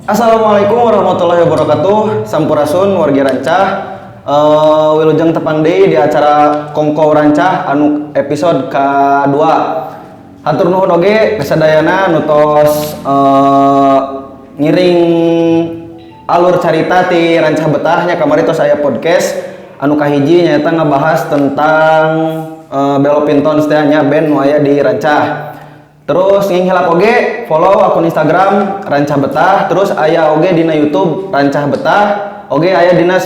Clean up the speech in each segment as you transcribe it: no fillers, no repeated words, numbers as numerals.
Assalamualaikum warahmatullahi wabarakatuh. Sampurasun wargi Rancah. Wilujeng tepang deui di acara Kongko Rancah anu episode ke-2. Hatur nuhun oge kasadayana nutos ngiring alur carita ti Rancah Betah nya kamari tos aya podcast anu kahiji nyaeta ngabahas tentang Belo Pintons teh nya band nu aya di Rancah. Terus nginghelap oge follow akun Instagram Rancah Betah, terus aya oge dina YouTube Rancah Betah, oge aya dina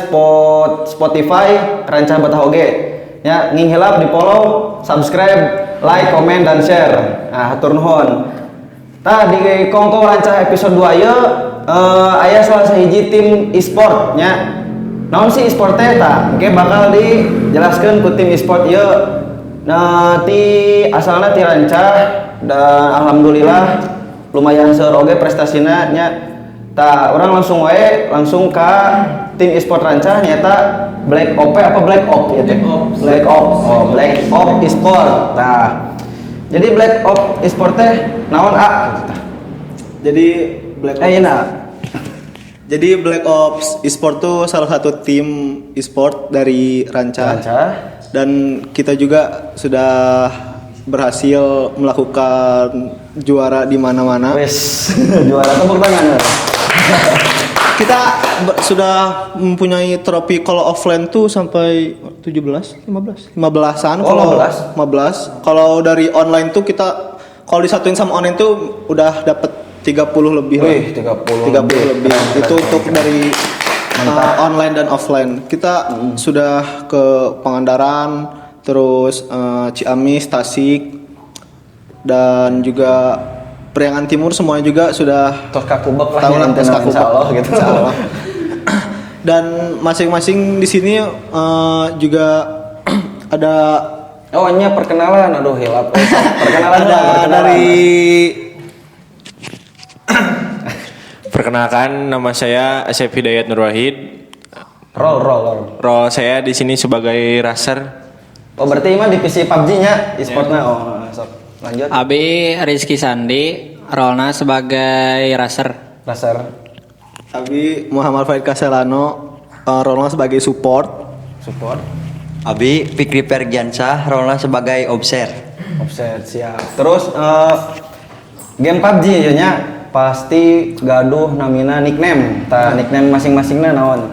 Spotify Rancah Betah oge. Ya, nginghelap di follow, subscribe, like, comment dan share. Nah, hatur nuhun. Tah di Kongko Rancah episode 2 ieu aya salah sahiji tim e-sport nya. Naon sih e-sport teh tah? Oke bakal dijelaskeun ku tim e-sport ieu. Nah, asalna ti Rancah dan alhamdulillah lumayan seueur oge prestasina nya. Tah urang langsung ka tim e-sport Rancah nyata Black Op apa Black Op ya teh? Black Op. Oh, Black Op e-sport. Tah. Jadi Black Op e-sport teh naon Jadi Black Ops. Jadi Black Ops e-sport tuh salah satu tim e-sport dari Rancah. Dan kita juga sudah berhasil melakukan juara di mana-mana. Wes, juara tepuk tangan. Kita sudah mempunyai trofi kalau offline tuh sampai 15-an. Oh, 15. Kalau dari online tuh kita kalau disatuin sama online tuh udah dapat 30 lebih. Wih, 30 lebih. Itu untuk dari online dan offline. Kita sudah ke Pangandaran, terus Ciamis, Tasik, dan juga Priangan Timur semuanya juga sudah tos kakubek lah tahu lah tos insyaallah gitu. Insyaallah. Dan masing-masing di sini juga ada perkenalan. Aduh, hilap. Perkenalan dari Perkenalkan, nama saya Asep Hidayat Nur Wahid. Roll. Saya di sini sebagai racer. Oh, berarti mah divisi PUBG-nya e-sportna. Oh, sok. Lanjut. Abi Rizky Sandi, rolna sebagai racer. Abi Muhammad Faid Castellano, rolnya sebagai support. Abi Fikri Pergiansah, rolnya sebagai obser, siap. Terus game PUBG ya nya pasti gaduh namina nickname. Tah nickname masing-masingna naon?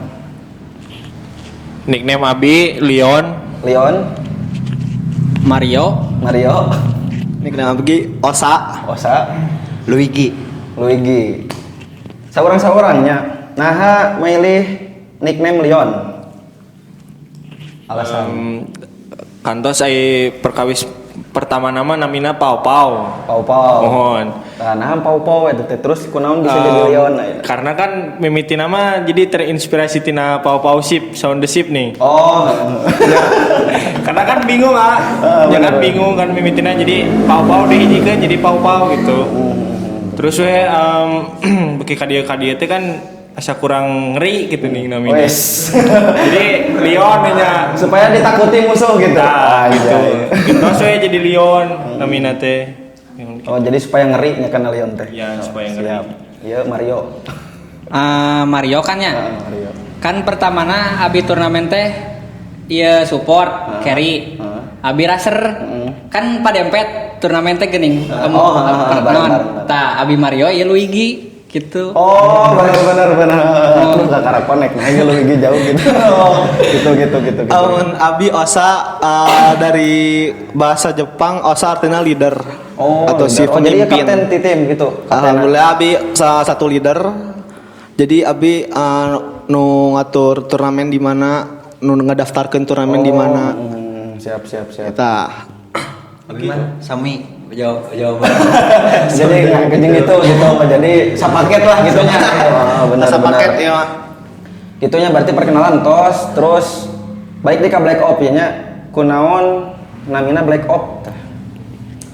Nickname Abi Leon. Mario. Nickname Abi Osa. Luigi. Saurang-saurangnya. Nah, milih nickname Leon. Alasan Kantos ay perkawis pertama nama namina Pau. Mohon. Nah, Pau itu teh terus kunaon bisa jadi Leon aya. Karena kan mimiti nama jadi terinspirasi tina Pau ship, sound the ship nih. Oh. Karena kan bingung jangan bingung kan mimitina jadi Pau dihijikeun jadi Pau gitu. Terus beki kadia teh kan asa kurang ngeri gitu nih namanya. Wes. Jadi Leon nya supaya ditakuti musuh gitu. Nah, gitu. Terus jadi Leon namina teh. Oh, jadi supaya ngeri nya kana Leon teh. Ya, supaya ngeri. Iya, Mario. Mario kan ya. Mario. Kan pertamana abi turnamen teh ieu support, carry. Abi racer. Kan padempet turnamen teh geuning. Bareng. Tah abi Mario ieu Luigi gitu. Oh, benar. Terus gak karena connect, nah Luigi jauh gitu. Gitu. Abi Osa dari bahasa Jepang, Osa artinya leader. Atau si jadi pemimpin. kapten di tim gitu. Alhamdulillah Abi salah satu leader. Jadi Abi nu ngatur turnamen di mana, nu ngedaftarkeun turnamen di mana. Siap. Eta. Gimana? Sami jawaban. Jadi kejeng gitu. Jadi sapaket lah gitunya. Oh, benar. Sapaket ya. Gitunya berarti perkenalan tos, terus baik di ka Black Op ya nya. Kunaon namina Black Op.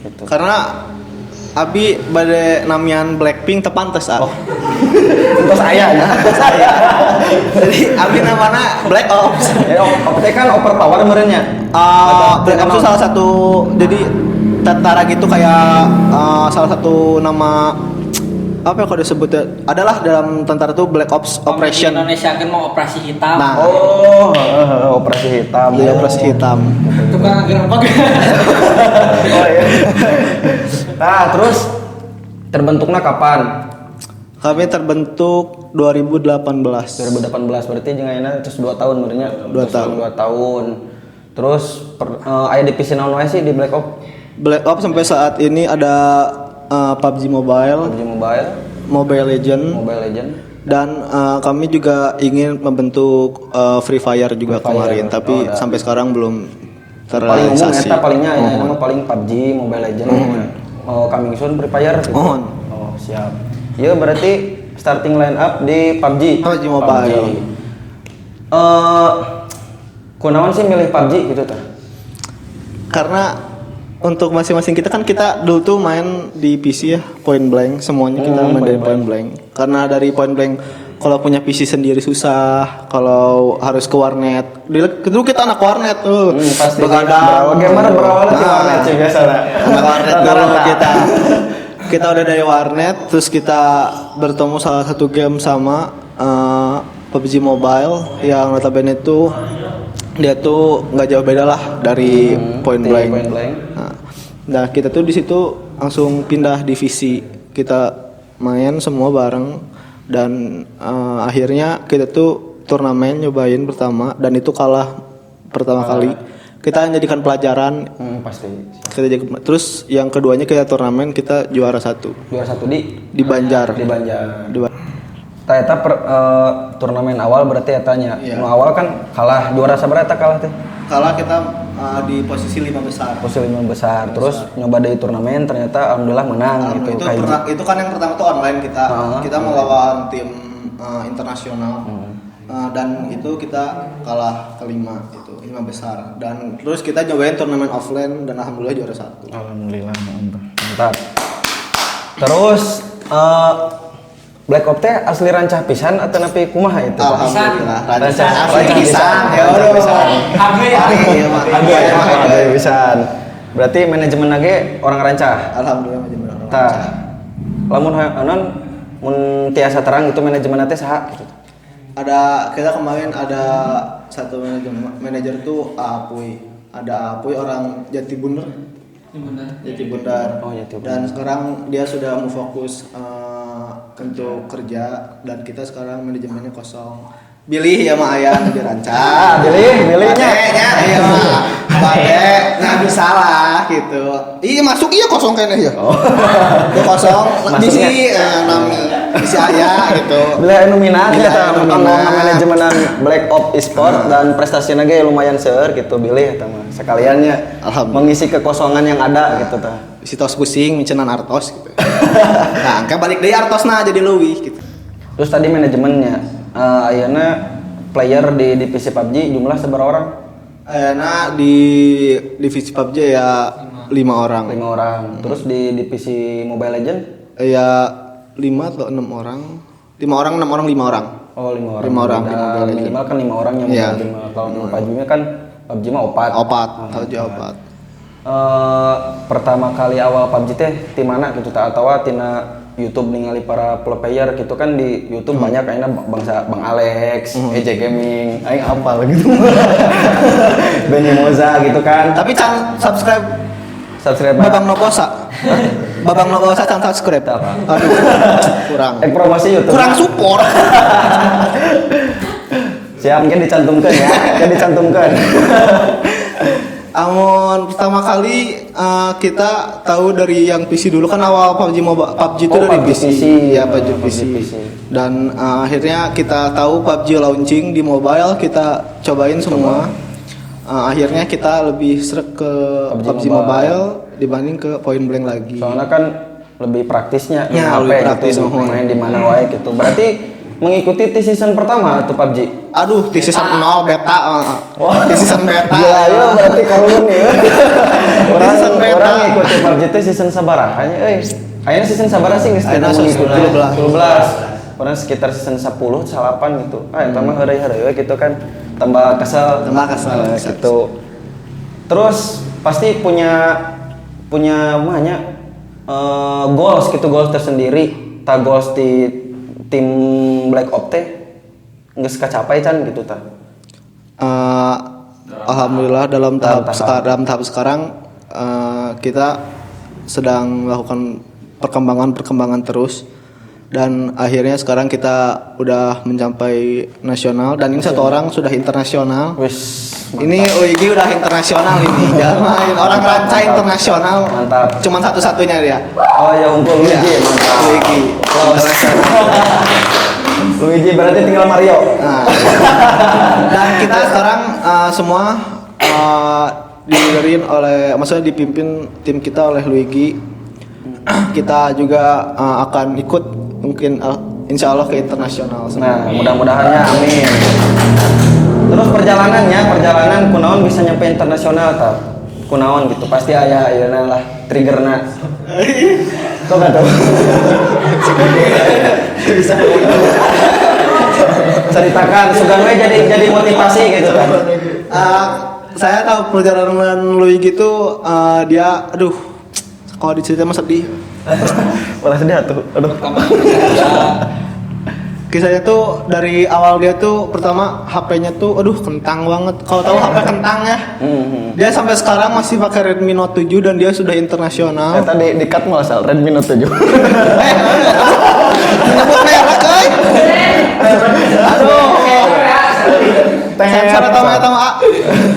Gitu. Karena Abi bade namian Blackpink tepantes Terus aya ya. Jadi Abi namanya Black Ops. Ya, Op teh kan overpower meureunnya. Black Ops itu salah satu, jadi tentara gitu kayak salah satu nama apa ya kode sebutnya? Adalah dalam tentara tuh Black Ops Operation. Indonesia kan mau operasi hitam. Nah, Oh, operasi hitam. iya operasi hitam. Tukang gerbang. Oh iya. Nah, terus terbentuknya kapan? Kami terbentuk 2018. 2018 berarti jeung ayeuna terus 2 tahun berarti. 2 tahun. 2 tahun. Terus aya divisi naon wae sih di Black Ops? Black Ops sampai saat ini ada PUBG Mobile, PUBG Mobile, Mobile Legend, Mobile Legend. dan kami juga ingin membentuk Free Fire juga Free Fire. kemarin, tapi Oh, sampai sekarang belum Paling umum terrealisasi. eta palingnya ya nama paling PUBG, Mobile Legend. Coming soon Free Fire gitu. Mohon. Oh, siap. Ya berarti starting line up di PUBG. PUBG Mobile. Kunaon sih milih PUBG gitu tah? Karena untuk masing-masing kita kan kita dulu tuh main di PC ya, Point Blank, semuanya kita main dari Point Blank. Karena dari Point Blank kalau punya PC sendiri susah, kalau harus ke warnet. Dulu kita anak warnet tuh. Pasti begadang. Bagaimana berawal di warnet sih biasa lah. Anak warnet dulu kita. Kita udah dari warnet, terus kita bertemu salah satu game sama PUBG Mobile yang notabene itu dia tuh nggak jauh beda lah dari Point Blank. Point Blank. Nah kita tuh di situ langsung pindah divisi, kita main semua bareng dan akhirnya kita tuh turnamen nyobain pertama dan itu kalah pertama kali. Kita jadikan pelajaran. Pasti. Terus yang keduanya kita turnamen kita juara 1 Juara 1 di Banjar. di Banjar. Di Banjar. Eta turnamen awal berarti etanya. Iya. Nu awal kan kalah, juara sabaraha eta kalah teh? Kalah kita di posisi 5 besar. Posisi 5 besar. Terus nyoba dari turnamen ternyata alhamdulillah menang gitu. Itu kan yang pertama tuh online kita. Kita melawan tim internasional. Dan itu kita kalah kelima itu 5 besar. Dan terus kita nyobain turnamen offline dan alhamdulillah juara 1. Alhamdulillah mantap. Terus Black Ops teh asli rancah pisan atau napi kumaha itu? Alhamdulillah. Rancah Asli pisan. Ya pisan. Allah. Agak pisan. Berarti manajemen lagi orang rancah. Alhamdulillah manajemen. Tah. Lamun anon mun tiasa terang itu manajemen teh saha gitu. Kita kemarin ada satu manajer tuh Apuy. Ada Apuy orang Jati Bundar. Jati Bundar. Oh, Jati Bundar. Dan sekarang dia sudah mau fokus untuk kerja dan kita sekarang manajemennya kosong. Bilih ya mah aya di rancang. Bilihnya. Iya mah. Bade, nah bisa lah gitu. Iya masuk iya kosong kayaknya ya. Oh. Itu kosong. Bisi nami. Bisi aya gitu. Bila anu minat Bila eta anu ngomong minat. manajemenan Black Ops Esport dan prestasinya ge lumayan seueur gitu bilih eta mah. Sekaliannya Alhamdulillah. mengisi kekosongan yang ada gitu tah. Si tos pusing micenan artos gitu. Nah, kayak balik deui artosna jadi leuwih gitu. Terus tadi manajemennya ayeuna player di divisi PUBG jumlah seberapa orang? Nah di divisi PUBG ya 5 orang. 5 orang. Terus di divisi Mobile Legend? Ya 5 atau 6 orang. 5 orang, 6 orang, 5 orang. Oh 5 orang. 5 orang Dan di Mobile Legend. minimal kan 5 orang yang Iya. Mobile Legend. Kalau PUBG-nya kan PUBG mah 4. Opat, PUBG opat. Pertama kali awal PUBG teh di mana gitu tah atawa tina YouTube ningali para pro player gitu kan di YouTube banyak kayaknya Bang Alex, EJ Gaming, aing hafal gitu. Benny Moza gitu kan. Tapi can subscribe Subscribe Babang Nokosa. Babang Nokosa can subscribe. Apa? Aduh, kurang. promosi YouTube. Kurang support. Siap mungkin dicantumkan ya. Kan dicantumkan. Amun pertama kali kita tahu dari yang PC dulu kan awal PUBG itu Oh, dari PUBG PC. PC. Ya Oh, PUBG PUBG PC. PC. Dan akhirnya kita tahu PUBG launching di mobile, kita cobain semua. Akhirnya kita lebih srek ke PUBG PUBG mobile dibanding ke Point Blank lagi. Soalnya kan lebih praktisnya Ya, HP lebih praktis, gitu, main di mana wae gitu. Berarti mengikuti di season pertama tuh PUBG. Aduh, di season 0 beta. Di season beta. Gila ya berarti kamu nih. Orang Season beta. orang ngikutin PUBG teh season sabaraha nya Ayeuna season sabaraha sih geus Ayeuna season 12. 12. Orang sekitar season 10, 8 gitu. Eta mah heureuy-heureuy gitu kan. Tambah kesel. Gitu. Terus pasti punya goals gitu, goals tersendiri. goals di tim Black Ops teh geus kacapai can gitu tah. Alhamdulillah dalam tahap sekarang kita sedang melakukan perkembangan terus dan akhirnya sekarang kita udah mencapai nasional dan ini satu orang sudah internasional. Wis Ini Luigi udah internasional ini, jangan main orang Ranca internasional. Mantap. Cuman satu-satunya dia. Oh ya unggul Luigi, Iya. mantap. Luigi. Luigi berarti tinggal Mario. Nah, dan kita sekarang semua maksudnya dipimpin tim kita oleh Luigi. Kita juga akan ikut mungkin insya Allah ke internasional. Nah, mudah-mudahannya amin. Terus perjalanan kunaon bisa nyampe internasional tah? Kunaon gitu, pasti aya ayeuna lah triggerna. Kok enggak tahu? Bisa. Ceritakan, sugan we jadi motivasi gitu kan. Saya tahu perjalanan Luigi itu dia kalau diceritain mah sedih. Malah sedih atuh. Aduh. Kisahnya tuh dari awal dia tuh pertama HP-nya tuh kentang banget. Kalau tahu HP kentang ya. Dia sampai sekarang masih pakai Redmi Note 7 dan dia sudah internasional. Tadi di-cut malah sal Redmi Note 7. Nyebut merek coy. Aduh. Sensor atau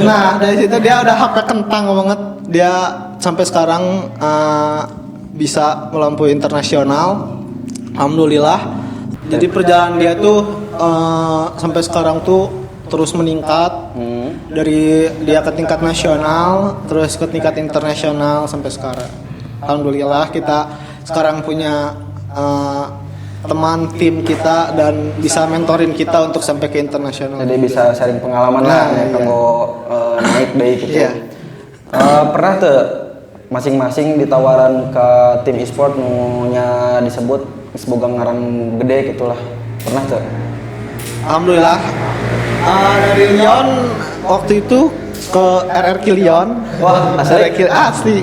Nah, dari situ dia udah HP kentang banget. Dia sampai sekarang bisa melampaui internasional. Alhamdulillah. Jadi perjalanan dia tuh sampai sekarang tuh terus meningkat dari dia ke tingkat nasional terus ke tingkat internasional sampai sekarang. Alhamdulillah kita sekarang punya teman tim kita dan bisa mentorin kita untuk sampai ke internasional. Jadi bisa sharing pengalaman lah ya kalau naik deh gitu. Iya. Pernah tuh masing-masing ditawaran ke tim e-sport nya disebut semoga ngaran gede gitulah. Pernah tuh? Alhamdulillah. Dari Lyon waktu itu ke RRQ Lyon. Wah, asli.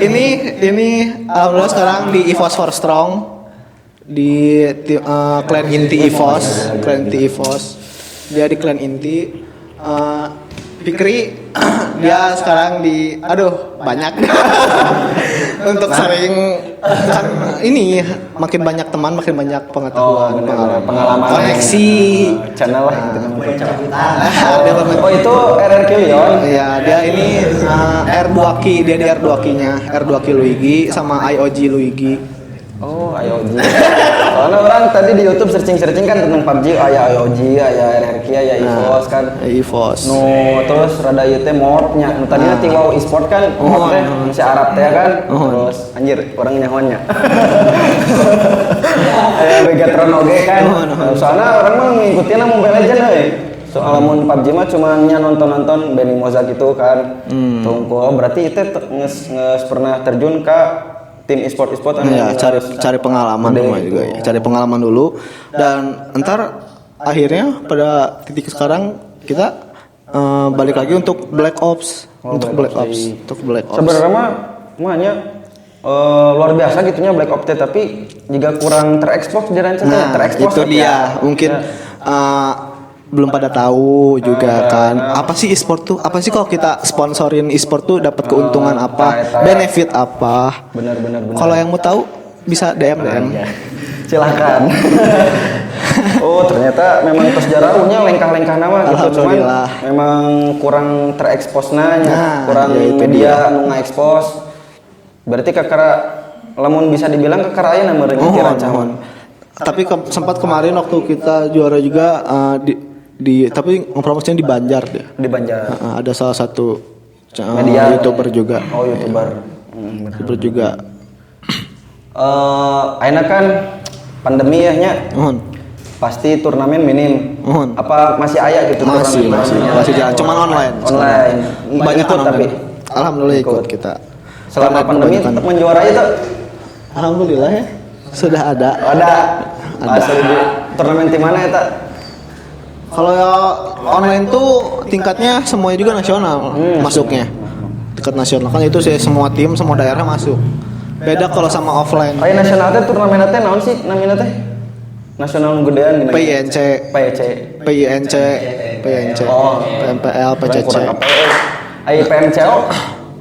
Ini alhamdulillah sekarang di EVOS for Strong di Clan Inti EVOS. Dia di Clan Inti. Fikri dia sekarang di banyak untuk sering kan ini makin banyak teman makin banyak pengetahuan pengalaman koneksi channel lah gitu. Oh itu RRQ Lyon. Iya, dia ini R2Q, dia di R2Q-nya, R2Q Luigi sama IOG Luigi. Oh, IOG. Soalnya orang tadi di YouTube searching kan tentang PUBG, aya IOG, aya RRQ, aya EVOS kan. EVOS. Terus rada ieu teh modnya. Tadinya ti wow e-sport kan, mod teh masih Arab teh kan. Terus anjir, orang nyahoannya. Megatron oge kan. Soalnya orang mah ngikutin Mobile Legends euy. Soal mun PUBG mah cuma nonton Benny Moza gitu kan. Tunggu berarti itu geus pernah terjun ke tim e-sport ya, cari pengalaman dulu juga ya. Cari pengalaman dulu dan entar akhirnya pada titik sekarang kita balik lagi untuk Black Ops. Sebenarnya mah luar biasa gitunya Black Ops tapi juga kurang terekspos di rancangnya. Itu dia. Mungkin belum pada tahu juga kan. Apa sih e-sport tuh? Apa sih kalau kita sponsorin e-sport tuh dapat keuntungan apa? Benefit apa? Benar. Kalau yang mau tahu bisa DM. Silakan. Oh, ternyata memang tos jaraunya lengkah-lengkah nama gitu cuman memang kurang tereksposna kurang ya media anu ngekspos. Berarti kakara lamun bisa dibilang kakara aya na meureun rancangan. Tapi sempat kemarin waktu kita juara juga tapi promosinya di Banjar dia. Di Banjar. Ada salah satu media YouTuber juga. Oh, YouTuber. YouTuber juga. Ayeuna kan pandemi ya nya. Pasti turnamen minim. Apa masih aya gitu masih jalan. Cuman online. Banyak ikut tapi alhamdulillah ikut kita. Selama pandemi tetap menjuarai itu. Alhamdulillah ya. Sudah ada. Asal di turnamen di mana eta? Kalau online tuh tingkatnya semuanya juga nasional masuknya. Tingkat nasional kan itu semua tim, semua daerah masuk. Beda kalau sama offline. Aya nasional teh turnamen teh naon sih namina teh? Nasional nu gedean gini. PINC, PINC, PINC, Oh. PMPL, PCC. Aya PMCO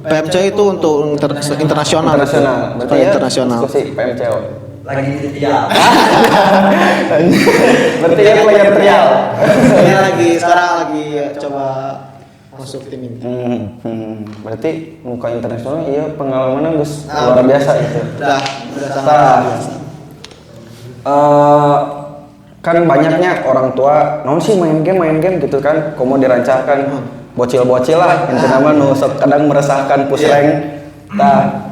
PMC itu untuk internasional. internasional. Berarti internasional. Diskusi PMCO. Lagi ya. Berarti ya player trial. Dia sekarang lagi coba masuk tim ini. Berarti muka internasional iya pengalamannya geus luar biasa itu. Udah Tah. Kan banyaknya orang tua naon sih main game gitu kan komo dirancangkan bocil-bocil lah intinya mah nu sok kadang meresahkan push rank. Tah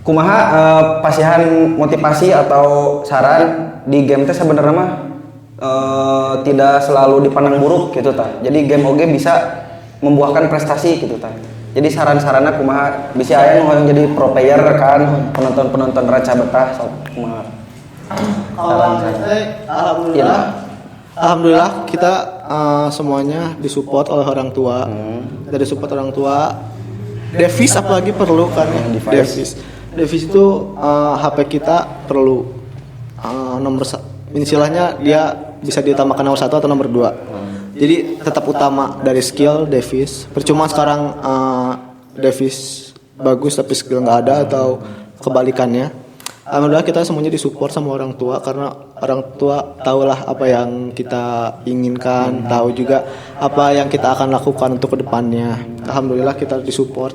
kumaha pasihan motivasi atau saran di game teh sebenarnya mah tidak selalu dipandang buruk gitu tah. Jadi game oge bisa membuahkan prestasi gitu tah. Jadi saran-saranna kumaha bisa aya nu hoyong jadi pro player kan penonton-penonton ranca betah sok kumaha. Alhamdulillah kita semuanya disupport oleh orang tua. Dari support orang tua, device apalagi perlu kan ya. Device itu HP kita perlu istilahnya dia bisa ditambahkan nomor 1 atau nomor 2. Jadi tetap utama dari skill device. Percuma sekarang device bagus tapi skill nggak ada atau kebalikannya. Alhamdulillah kita semuanya disupport sama orang tua karena orang tua tahulah apa yang kita inginkan, tahu juga apa yang kita akan lakukan untuk kedepannya. Alhamdulillah kita disupport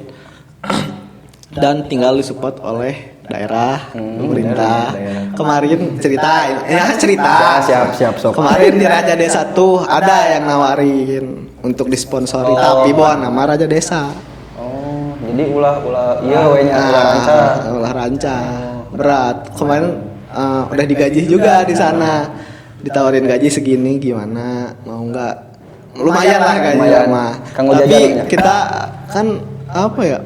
dan tinggal disupport oleh daerah, pemerintah. Kemarin cerita. Siap sok. Kemarin di Raja Desa tuh ada yang nawarin untuk disponsori tapi bawa nama Raja Desa. Oh, jadi ulah iya we nya Ulah ranca. Berat. Kemarin udah digaji juga di sana. Ditawarin gaji segini gimana? Mau nggak? Lumayan lah gaji mah. Tapi kita kan apa ya?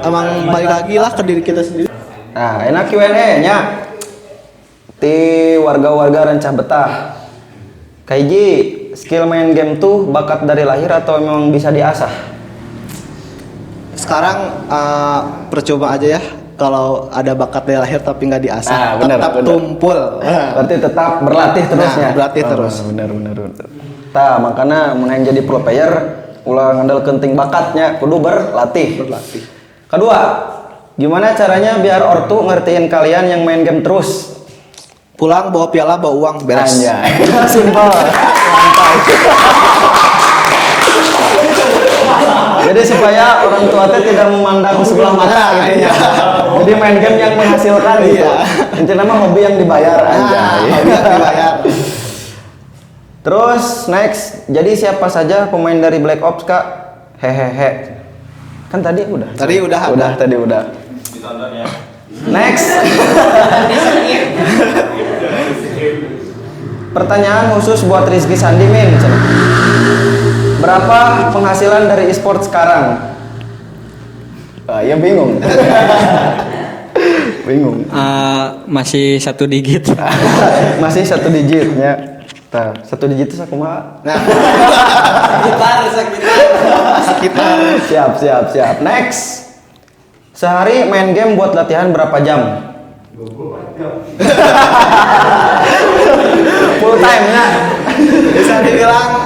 Emang balik lagi lah ke diri kita sendiri. Nah, enak Q&A nya. Ti warga-warga Rancah Betah. Kaiji, skill main game tuh bakat dari lahir atau memang bisa diasah? Sekarang percoba aja ya. Kalau ada bakat dari lahir tapi nggak diasah, tetap tumpul. Berarti tetap berlatih terusnya. Berlatih terus. Bener. Tah, makanya mun jadi pro player ulah ngandalkeun ting bakatnya, kudu berlatih. Kedua, gimana caranya biar ortu ngertiin kalian yang main game terus? Pulang bawa piala, bawa uang, beres. Anjay. Simpel. Mantap. Jadi supaya orang tua teh tidak memandang sebelah mata gitu ya. Jadi main game yang menghasilkan gitu. Intinya mah hobi yang dibayar aja. Hobi yang dibayar. Terus next, jadi siapa saja pemain dari Black Ops Kak? Hehehe. Kan tadi udah. Tadi udah. Ditonton ya. Next. Pertanyaan khusus buat Rizky Sandimin. Berapa penghasilan dari e-sport sekarang? Ya bingung. Bingung. Masih 1 digit. Masih 1 digitnya. Nah, 1 digit itu sakumaha? Nah. Sekitar. Siap. Next. Sehari main game buat latihan berapa jam? 24 jam. Full time nya. Bisa dibilang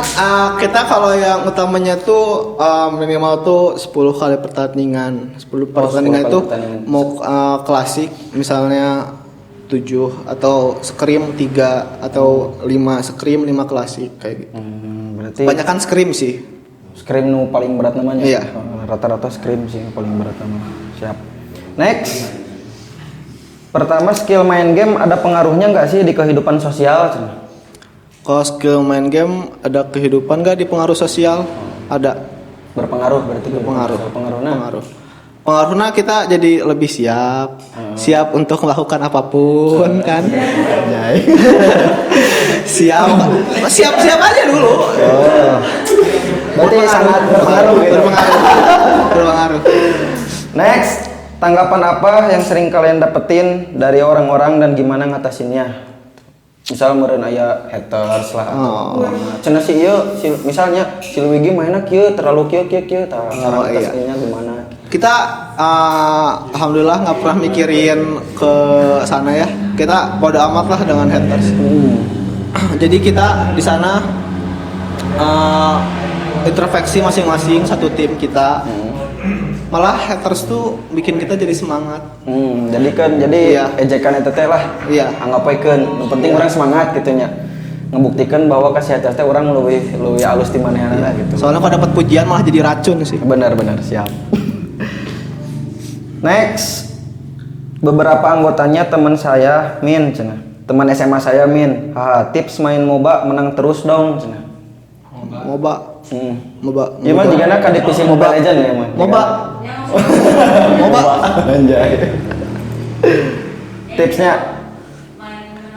kita kalau yang utamanya tuh minimal tuh 10 kali pertandingan. 10 pertandingan itu mau klasik misalnya 7 atau scrim 3 atau 5 scrim 5 klasik kayak gitu. Berarti Banyak kan scrim sih. scrim nu paling berat namanya. Iya. Rata-rata scrim sih yang paling berat namanya. Siap. Next. Pertama, skill main game ada pengaruhnya nggak sih di kehidupan sosial? Kalau skill main game ada kehidupan gak di pengaruh sosial? Ada. Berpengaruh berarti. Pengaruhnya kita jadi lebih siap untuk melakukan apapun kan. siap aja dulu. Berarti sangat berpengaruh gitu. Berpengaruh. Next, tanggapan apa yang sering kalian dapetin dari orang-orang dan gimana ngatasinnya? Misal meureun aya haters lah atau cenah si ieu misalnya si Luigi mainna kieu terlalu kieu tah cara ngatasinnya gimana? kita alhamdulillah nggak pernah mikirin ke sana ya. Kita bodo amat lah dengan haters. Jadi kita di sana introspeksi masing-masing satu tim kita. Malah haters tuh bikin kita jadi semangat. Jadi Iya. ejekan eta teh lah. Iya. Anggap waekeun. Yang penting orang semangat gitu nya. Ngebuktikan bahwa kasih haters teh orang leuwih alus ti manehna gitu. Soalnya kalau dapat pujian malah jadi racun sih. Benar siap. Next, beberapa anggotanya teman saya Min cenah. Teman SMA saya Min. Tips main MOBA menang terus dong cenah. MOBA. Iya mah jigana ka divisi Mobile Legend ya mah. MOBA. MOBA. Anjay. Tipsnya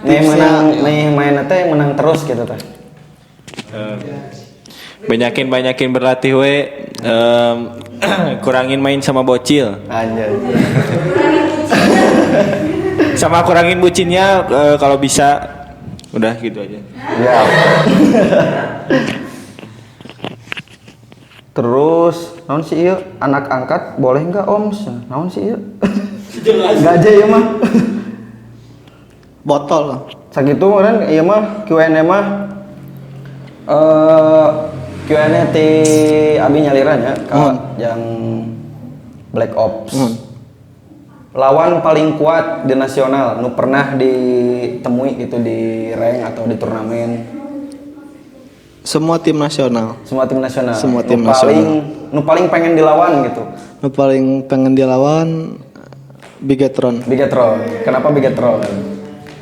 main teh menang terus gitu teh. Banyakin berlatih we, kurangin main sama bocil. Anjay. Sama kurangin bucinnya kalau bisa. Udah gitu aja. Ya. Terus, naon sih ieu? Anak angkat boleh nggak Om? Naon sih ieu? Enggak aja ya mah. Botol. Sakitu meureun ieu mah Q&A mah Q&A ti abi nyaliran ya yang Black Ops. Lawan paling kuat di nasional nu pernah ditemui gitu di rank atau di turnamen. Semua tim nasional. Semua tim nasional. Semua tim Nu paling pengen dilawan gitu. Nu paling pengen dilawan Bigetron. Bigetron. Kenapa Bigetron?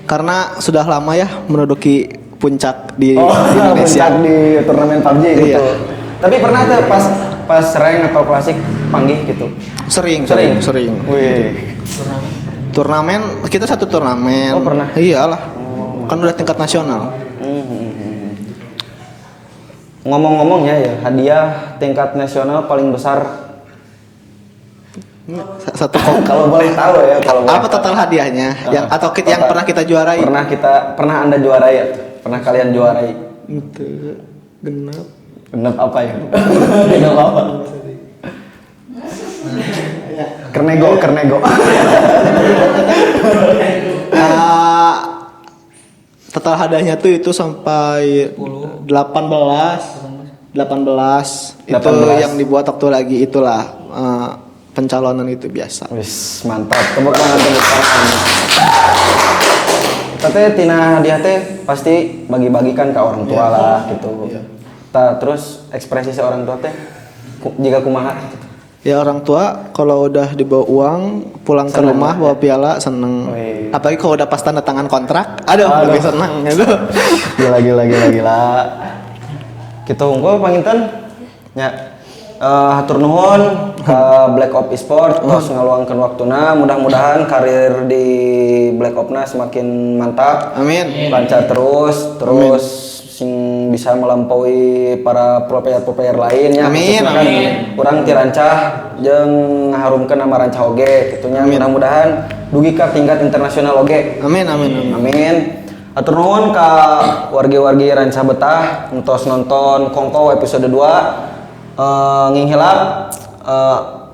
Karena sudah lama ya menduduki puncak di Indonesia. Puncak di turnamen PUBG gitu. Iya. Tapi pernah tuh pas rank atau klasik panggih gitu. Sering. Wih. Turnamen kita satu turnamen. Oh, pernah? Iyalah. Kan udah tingkat nasional. Ngomong-ngomongnya ya, hadiah tingkat nasional paling besar Satu kalau boleh tahu ya, kalau boleh apa total hadiahnya? Yang atau yang pernah kita juarai? Pernah Anda juarai ya? Pernah kalian juarai? Itu genap. Genap apa ya? Genap apa? Kernego. Total hadiahnya tuh itu sampai 18 itu yang dibuat waktu lagi itulah pencalonan itu biasa. Wis mantap, tepuk tangan. Tapi tina hadiah teh pasti bagi-bagikan ke orang tua lah gitu. Terus ekspresi seorang tua teh jika kumaha? Ya orang tua kalau udah dibawa uang pulang ke rumah bawa piala seneng. Apalagi kalau udah pas tanda tangan kontrak, aduh. Lebih senang gitu. Gila. Kita unggul panginten nya hatur nuhun ka Black Ops Esport tos ngaluangkeun waktuna, mudah-mudahan karir di Black Ops-na semakin mantap. Amin. Lancar terus sing bisa melampaui para player lain ya. Amin. Urang ti rancah jeung ngaharumkeun nama rancah oge kitunya. Mudah-mudahan dugi ka tingkat internasional oge. Amin. Atur nuhun ka wargi-wargi rancah betah entos nonton Kongko episode 2. Nginghilap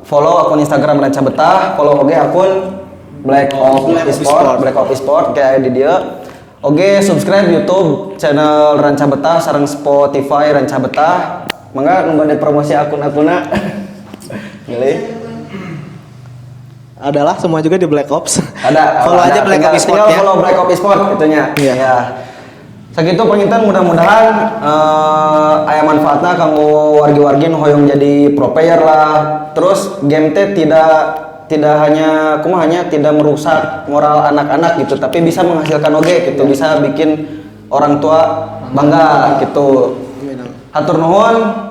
follow akun Instagram rancah betah, follow oge akun Black Ops Esport kayak di dia. Oge subscribe YouTube channel Rancah Betah sareng Spotify Rancah Betah. Mangga nu bade promosi akun-akunna. Milih. Adalah semua juga di Black Ops. Ada. Follow aja Black Ops Esport ya. Follow Black Ops Esport itunya. Iya. Ya. Sakitu panginten mudah-mudahan aya manfaatna kanggo wargi-wargi nu hoyong jadi pro player lah. Terus game teh tidak hanya tidak merusak moral anak-anak gitu, tapi bisa menghasilkan oge gitu, bisa bikin orang tua bangga gitu. Hatur nuhun.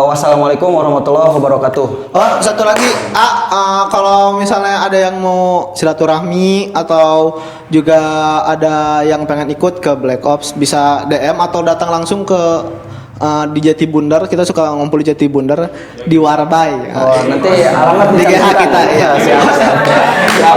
Wassalamualaikum warahmatullahi wabarakatuh. Oh, satu lagi, kalau misalnya ada yang mau silaturahmi atau juga ada yang pengen ikut ke Black Ops bisa DM atau datang langsung ke di Jati Bundar. Kita suka ngumpul di Jati Bundar di Warbai. Oh, nanti alamat di GH kita ya. Siap.